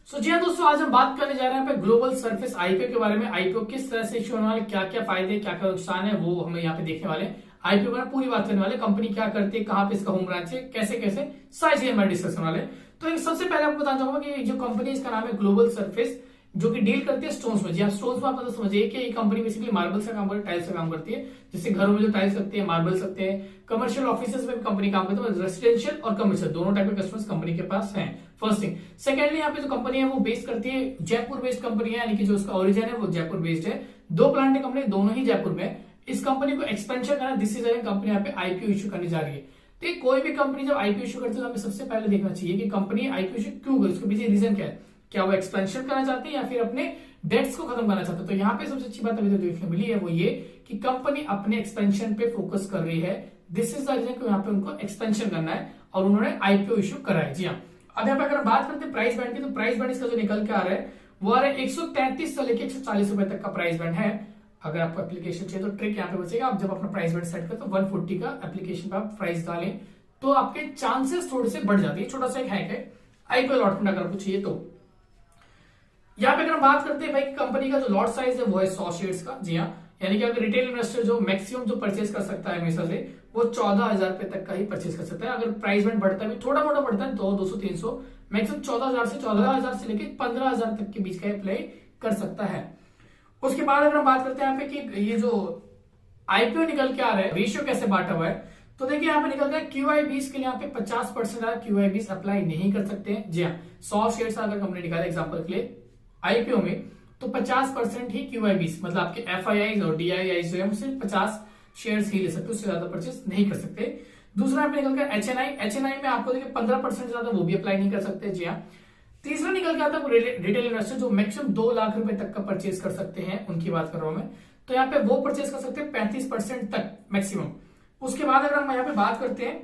जी हाँ दोस्तों, आज हम बात करने जा रहे हैं पे ग्लोबल सरफेस आईपीओ के बारे में। आईपीओ किस तरह से इश्यू होने वाले, क्या क्या फायदे क्या क्या नुकसान है, वो हमें यहाँ पे देखने वाले हैं। आईपीओ पर पूरी बात करने वाले, कंपनी क्या करती है, कहाँ पे इसका होम ब्रांच है, कैसे कैसे सारी चीजें हमारे डिस्कस करने वाले। तो एक सबसे पहले आपको बताना चाहूंगा कि जो कंपनी इसका नाम है ग्लोबल सरफेस, जो कि डील करती है स्टोन्स में। जी आप स्टोन्स में आप तो समझिए कि ये कंपनी बेसिकली मार्बल्स का काम करती है, टाइल्स का काम करती है। जैसे घरों में जो टाइल्स लगते हैं, मार्बल्स लगते हैं, कमर्शियल ऑफिसेस में कंपनी काम करती है। रेसिडेंशियल और कमर्शियल दोनों टाइप के कस्टमर्स कंपनी के पास हैं। First thing. सेकेंडली, यहाँ पे जो कंपनी है वो बेस करती है जयपुर बेस्ड कंपनी है, यानी कि जो उसका ओरिजिन है वो जयपुर बेस्ड है। दो प्लांट है कंपनी, दोनों ही जयपुर में है। इस कंपनी को एक्सपेंशन करना, दिस इज कंपनी यहाँ पे आईपीओ इश्यू करने जा रही है। तो कोई भी कंपनी जब आईपीओ इश्यू करती है तो हमें सबसे पहले देखना चाहिए कि कंपनी आईपीओ इश्यू क्यों करे, उसके पीछे रीजन क्या है। क्या वो एक्सपेंशन करना चाहते हैं या फिर अपने डेट्स को खत्म करना चाहते हैं। तो यहाँ पे सबसे अच्छी बात अभी तक देखने मिली है वो ये कि कंपनी अपने एक्सपेंशन पे फोकस कर रही है। दिस इज द रीजन कि यहाँ पे उनको एक्सपेंशन करना है और उन्होंने आईपीओ इश्यू करा है। जी हाँ, अब यहाँ पे अगर बात करते हैं प्राइस बैंड की, तो प्राइस बैंड इसका जो निकल के आ रहा है वो आ रहा है 133 से लेकर 140 रुपए तक का प्राइस बैंड है। अगर आपको एप्लीकेशन चाहिए तो ट्रिक यहाँ पे बचेगा, आप जब अपना प्राइस बैंड सेट करें तो 140 का एप्लीकेशन पे आप प्राइस डालें तो आपके चांसेस थोड़े से बढ़ जाते हैं। छोटा सा एक हैक है आईपीओ अलॉटमेंट अगर आपको चाहिए तो। यहाँ पे अगर हम बात करते हैं भाई कंपनी का जो लॉट साइज है वो है 100 शेयर्स का। जी हाँ, यानी कि अगर रिटेल इन्वेस्टर जो मैक्सिमम जो परचेज कर सकता है हमेशा से वो 14,000 रुपए तक का ही परचेज कर सकता है। अगर प्राइस बैंड बढ़ता है, थोड़ा मोटा बढ़ता है, 200 300, मैक्सिमम 14,000 से लेकर 15,000 तक के बीच का अप्लाई कर सकता है। उसके बाद अगर हम बात करते हैं यहाँ पे कि ये जो आईपीओ निकल के आ रहा है रेशियो कैसे बांटा हुआ है, तो देखिए यहाँ पे निकल रहा है QI20 के लिए यहाँ पे 50% QI20 अप्लाई नहीं कर सकते हैं। जी हाँ, 100 शेयर अगर कंपनी निकाले एग्जाम्पल के लिए आईपीओ में तो 50% ही QI20, मतलब आपके FIIs और DIIs जो है सिर्फ 50 शेयर्स ही ले सकते, उससे ज्यादा परचेस नहीं कर सकते। दूसरा यहाँ पे निकल गया HNI में आपको देखिए 15% ज्यादा वो भी अप्लाई नहीं कर सकते। जी हाँ, तीसरा निकल के आता है रिटेल इन्वेस्टर जो मैक्सिमम 2 लाख रुपए तक का परचेज कर सकते हैं, उनकी बात कर रहा हूं मैं। तो यहाँ पे वो परचेज कर सकते हैं 35% तक मैक्सिमम। उसके बाद अगर हम यहाँ पे बात करते हैं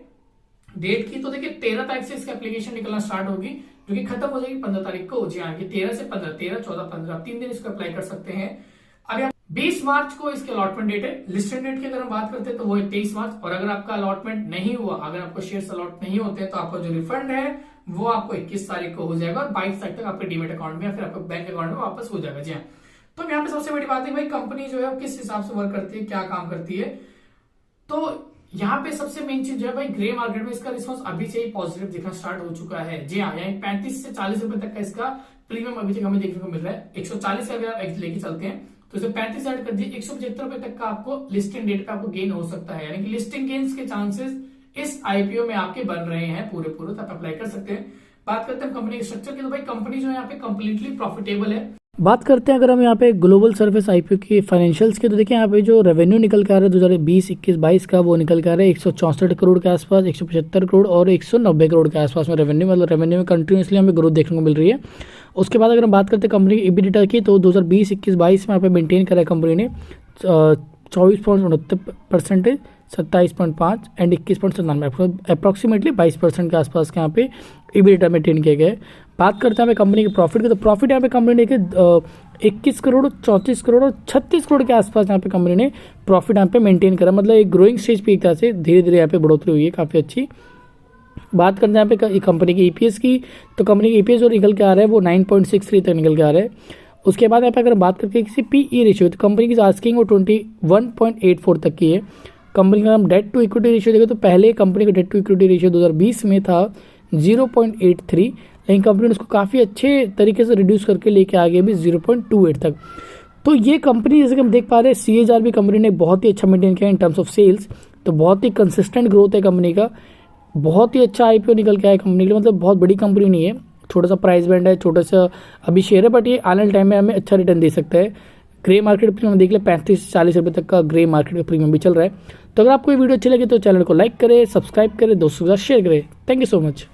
डेट की, तो देखिए 13 तारीख से इसकी एप्लीकेशन निकलना स्टार्ट होगी, जो कि खत्म हो जाएगी 15 तारीख को। जी हाँ, 13 से 15, 13, 14, 15 3 दिन इसको अप्लाई कर सकते हैं। अब यहाँ 20 मार्च को इसके अलॉटमेंट डेट है। लिस्टेड डेट की अगर हम बात करते हैं तो वो है 23 मार्च। और अगर आपका अलॉटमेंट नहीं हुआ, अगर आपको शेयर्स अलॉट नहीं होते तो आपका जो रिफंड है वो आपको 21 तारीख को हो जाएगा और 22 तारीख तक आपके डीमेट अकाउंट में या फिर आपके बैंक अकाउंट में वापस हो जाएगा। जी हाँ, तो यहाँ पे सबसे बड़ी बात है भाई कंपनी जो है किस हिसाब से वर्क करती है, क्या काम करती है। तो यहाँ पे सबसे मेन चीज जो है भाई ग्रे मार्केट में इसका रिस्पॉन्स अभी से ही पॉजिटिव दिखना स्टार्ट हो चुका है। जी हाँ, यानी 35 से 40 रुपए तक का इसका प्रीमियम अभी तक हमें देखने को मिल रहा है। 140 अगर आप लेके चलते हैं तो इसे 35 ऐड कर दिए, 175 रुपए तक का आपको लिस्टिंग डेट पे आपको गेन हो सकता है। यानी कि लिस्टिंग गेन्स के चांसेस इस आईपीओ में आपके बन रहे हैं पूरे, तो आप अप्लाई कर सकते हैं। बात करते हैं कंपनी के स्ट्रक्चर की, तो भाई कंपनी जो है यहाँ पे कंप्लीटली प्रॉफिटेबल है। बात करते हैं अगर हम यहाँ पे ग्लोबल सर्विस आईपीओ की फाइनेंशियल्स के, तो देखिए यहाँ पे जो रेवेन्यू निकल के आ रहा है 2020-21-22 का, वो निकल के आ रहा है 164 करोड़ के आसपास, 175 करोड़ और 190 करोड़ के आसपास में रेवेन्यू, मतलब रेवेन्यू में कंटिन्यूसली हमें ग्रोथ देखने को मिल रही है। उसके बाद अगर हम बात करते हैं कंपनी की EBITDA की, तो 2020-21-22 में यहाँ पे मेंटेन करा है कंपनी ने 24.69%, 27.5 एंड 21.97, अप्रॉक्सीमेटली 22% के आसपास के यहाँ पे EBITDA मेंटेन किए गए। बात करते हैं कंपनी के प्रॉफिट की, तो प्रॉफिट यहाँ पे कंपनी ने 21 करोड़, 34 करोड़ और 36 करोड़ के आसपास यहाँ पे कंपनी ने प्रॉफिट यहाँ पे मेंटेन करा, मतलब एक ग्रोइंग स्टेज पे एक तरह से धीरे धीरे यहाँ पे बढ़ोतरी हुई है काफ़ी अच्छी। बात करते हैं यहाँ पे कंपनी की EPS की, तो कंपनी की EPS जो निकल के आ रहा है वो 9.63 तक निकल के आ रहा है। उसके बाद यहाँ पे अगर बात करते हैं किसी PE रेशियो, तो कंपनी की आस्किंग वो 21.84 तक की है। कंपनी का हम डेट टू इक्विटी रेशियो देखें तो पहले कंपनी का डेट टू इक्विटी रेशियो 2020 में था 0.83, लेकिन कंपनी ने उसको काफ़ी अच्छे तरीके से रिड्यूस करके लेके आ गया भी 0.28 तक। तो ये कंपनी जैसे कि हम देख पा रहे हैं CAGR भी कंपनी ने बहुत ही अच्छा मेंटेन किया इन टर्म्स ऑफ सेल्स, तो बहुत ही कंसिस्टेंट ग्रोथ है कंपनी का। बहुत ही अच्छा आईपीओ निकल के आया कंपनी के लिए, मतलब बहुत बड़ी कंपनी नहीं है, छोटा सा प्राइस बैंड है, छोटा सा अभी शेयर है, बट ये आने वाले टाइम में हमें अच्छा रिटर्न दे सकता है। ग्रे मार्केट प्रीमियम देख ले 35 से 40 रुपये तक का ग्रे मार्केट का प्रीमियम भी चल रहा है। तो अगर आपको ये वीडियो अच्छी लगे तो चैनल को लाइक करें, सब्सक्राइब करें, दोस्तों के साथ शेयर करें। Thank you so much.